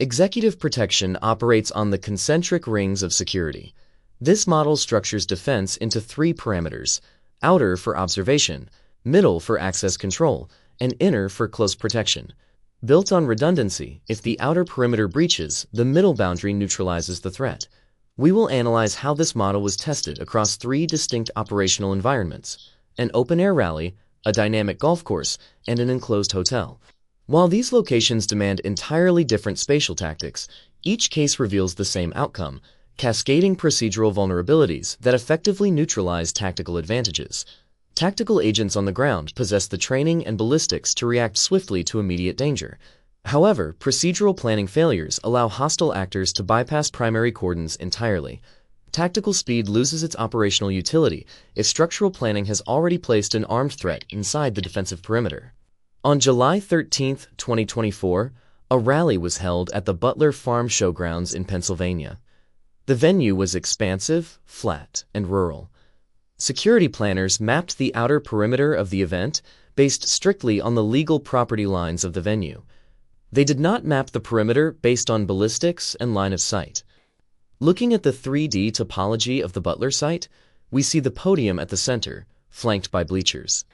Executive protection operates on the concentric rings of security. This model structures defense into three parameters: outer for observation, middle for access control, and inner for close protection. Built on redundancy, if the outer perimeter breaches, the middle boundary neutralizes the threat. We will analyze how this model was tested across three distinct operational environments: an open-air rally, a dynamic golf course, and an enclosed hotel. While these locations demand entirely different spatial tactics, each case reveals the same outcome: cascading procedural vulnerabilities that effectively neutralize tactical advantages. Tactical agents on the ground possess the training and ballistics to react swiftly to immediate danger. However, procedural planning failures allow hostile actors to bypass primary cordons entirely. Tactical speed loses its operational utility if structural planning has already placed an armed threat inside the defensive perimeter. On July 13, 2024, a rally was held at the Butler Farm Showgrounds in Pennsylvania. The venue was expansive, flat, and rural. Security planners mapped the outer perimeter of the event based strictly on the legal property lines of the venue. They did not map the perimeter based on ballistics and line of sight. Looking at the 3D topology of the Butler site, we see the podium at the center, flanked by bleachers.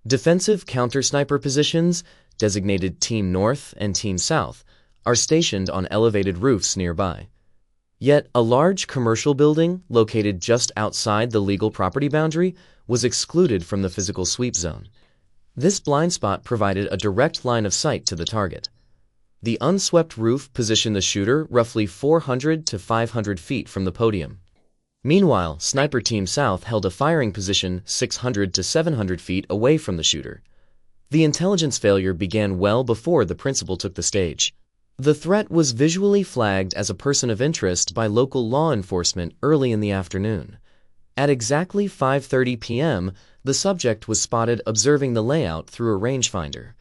Defensive counter-sniper positions, designated Team North and Team South, are stationed on elevated roofs nearby. Yet, a large commercial building, located just outside the legal property boundary, was excluded from the physical sweep zone. This blind spot provided a direct line of sight to the target. The unswept roof positioned the shooter roughly 400 to 500 feet from the podium. Meanwhile, Sniper Team South held a firing position 600 to 700 feet away from the shooter. The intelligence failure began well before the principal took the stage. The threat was visually flagged as a person of interest by local law enforcement early in the afternoon. At exactly 5:30 p.m., the subject was spotted observing the layout through a rangefinder.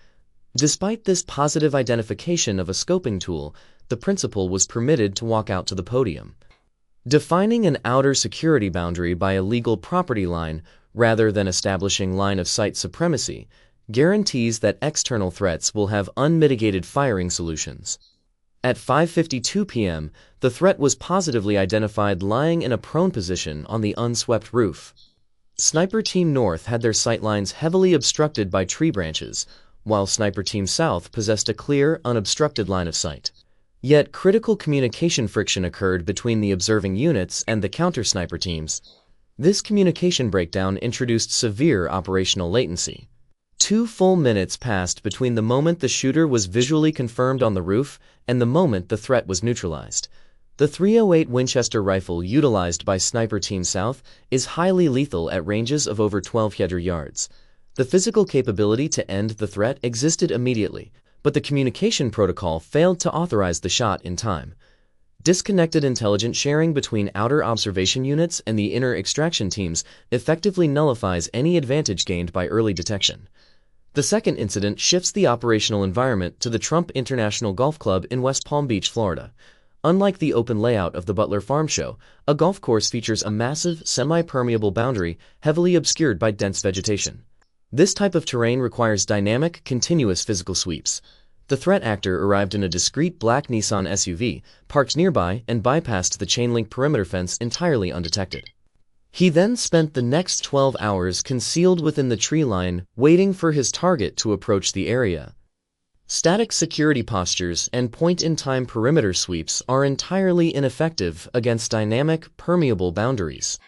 Despite this positive identification of a scoping tool, the principal was permitted to walk out to the podium. Defining an outer security boundary by a legal property line rather than establishing line-of-sight supremacy guarantees that external threats will have unmitigated firing solutions. At 5:52 p.m., the threat was positively identified lying in a prone position on the unswept roof. Sniper Team North had their sightlines heavily obstructed by tree branches, while Sniper Team South possessed a clear, unobstructed line of sight. Yet critical communication friction occurred between the observing units and the counter-sniper teams. This communication breakdown introduced severe operational latency. 2 full minutes passed between the moment the shooter was visually confirmed on the roof and the moment the threat was neutralized. The .308 Winchester rifle utilized by Sniper Team South is highly lethal at ranges of over 1,200 yards. The physical capability to end the threat existed immediately, but the communication protocol failed to authorize the shot in time. Disconnected intelligence sharing between outer observation units and the inner extraction teams effectively nullifies any advantage gained by early detection. The second incident shifts the operational environment to the Trump International Golf Club in West Palm Beach, Florida. Unlike the open layout of the Butler Farm Show, a golf course features a massive, semi-permeable boundary heavily obscured by dense vegetation. This type of terrain requires dynamic, continuous physical sweeps. The threat actor arrived in a discreet black Nissan SUV, parked nearby, and bypassed the chain-link perimeter fence entirely undetected. He then spent the next 12 hours concealed within the tree line, waiting for his target to approach the area. Static security postures and point-in-time perimeter sweeps are entirely ineffective against dynamic, permeable boundaries.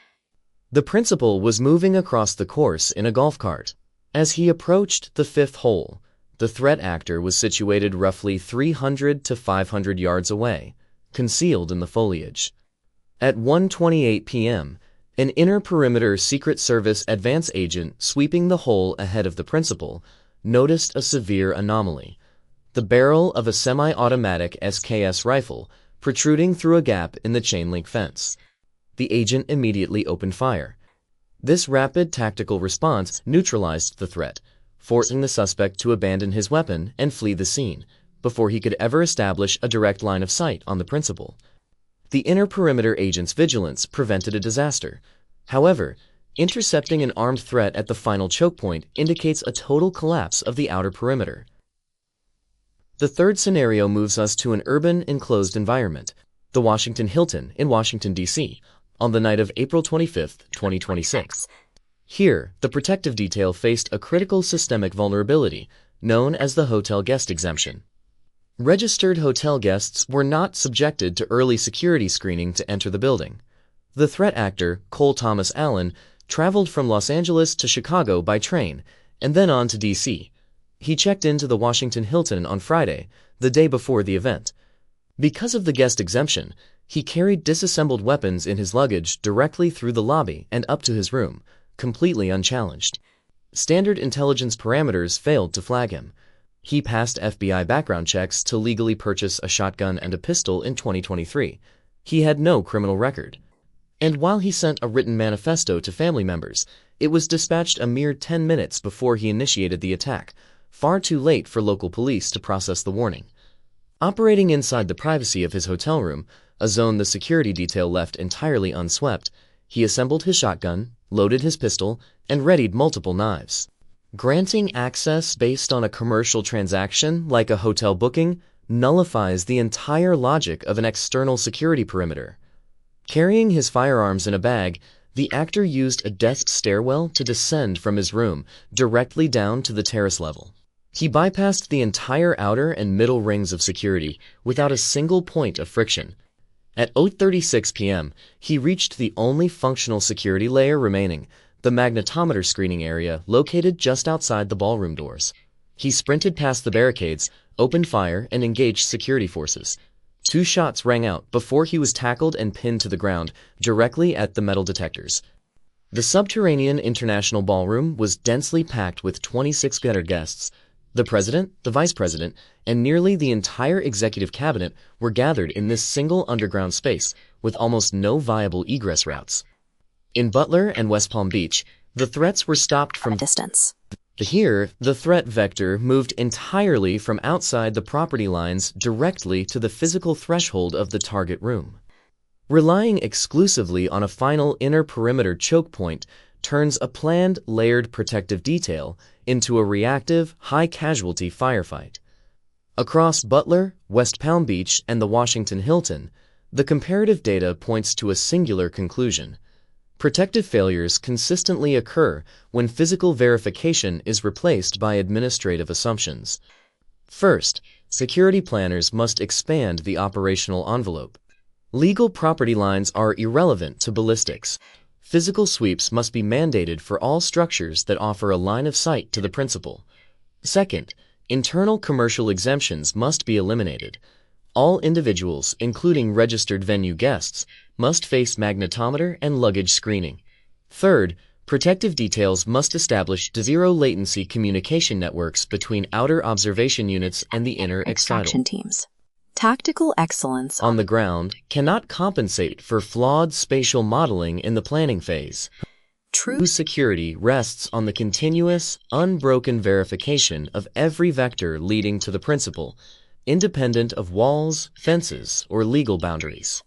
The principal was moving across the course in a golf cart. As he approached the 5th hole, the threat actor was situated roughly 300 to 500 yards away, concealed in the foliage. At 1:28 p.m., an inner perimeter Secret Service advance agent sweeping the hole ahead of the principal noticed a severe anomaly: the barrel of a semi-automatic SKS rifle protruding through a gap in the chain-link fence. The agent immediately opened fire. This rapid tactical response neutralized the threat, forcing the suspect to abandon his weapon and flee the scene before he could ever establish a direct line of sight on the principal. The inner perimeter agent's vigilance prevented a disaster. However, intercepting an armed threat at the final choke point indicates a total collapse of the outer perimeter. The third scenario moves us to an urban, enclosed environment, the Washington Hilton in Washington, D.C., on the night of April 25, 2026. Here, the protective detail faced a critical systemic vulnerability known as the hotel guest exemption. Registered hotel guests were not subjected to early security screening to enter the building. The threat actor, Cole Thomas Allen, traveled from Los Angeles to Chicago by train and then on to D.C. He checked into the Washington Hilton on Friday, the day before the event. Because of the guest exemption, he carried disassembled weapons in his luggage directly through the lobby and up to his room, completely unchallenged. Standard intelligence parameters failed to flag him. He passed FBI background checks to legally purchase a shotgun and a pistol in 2023. He had no criminal record. And while he sent a written manifesto to family members, it was dispatched a mere 10 minutes before he initiated the attack, far too late for local police to process the warning. Operating inside the privacy of his hotel room, a zone the security detail left entirely unswept, he assembled his shotgun, loaded his pistol, and readied multiple knives. Granting access based on a commercial transaction, like a hotel booking, nullifies the entire logic of an external security perimeter. Carrying his firearms in a bag, the actor used a desk stairwell to descend from his room directly down to the terrace level. He bypassed the entire outer and middle rings of security without a single point of friction. At 8:36 p.m., he reached the only functional security layer remaining, the magnetometer screening area located just outside the ballroom doors. He sprinted past the barricades, opened fire, and engaged security forces. 2 shots rang out before he was tackled and pinned to the ground, directly at the metal detectors. The subterranean International Ballroom was densely packed with 26 guests. The president, the vice president, and nearly the entire executive cabinet were gathered in this single underground space, with almost no viable egress routes. In Butler and West Palm Beach, the threats were stopped from a distance. Here, the threat vector moved entirely from outside the property lines directly to the physical threshold of the target room. Relying exclusively on a final inner perimeter choke point turns a planned, layered protective detail into a reactive, high-casualty firefight. Across Butler, West Palm Beach, and the Washington Hilton, the comparative data points to a singular conclusion. Protective failures consistently occur when physical verification is replaced by administrative assumptions. First, security planners must expand the operational envelope. Legal property lines are irrelevant to ballistics. Physical sweeps must be mandated for all structures that offer a line of sight to the principal. Second, internal commercial exemptions must be eliminated. All individuals, including registered venue guests, must face magnetometer and luggage screening. Third, protective details must establish zero-latency communication networks between outer observation units and the inner extraction teams. Tactical excellence on the ground cannot compensate for flawed spatial modeling in the planning phase. True security rests on the continuous, unbroken verification of every vector leading to the principal, independent of walls, fences, or legal boundaries.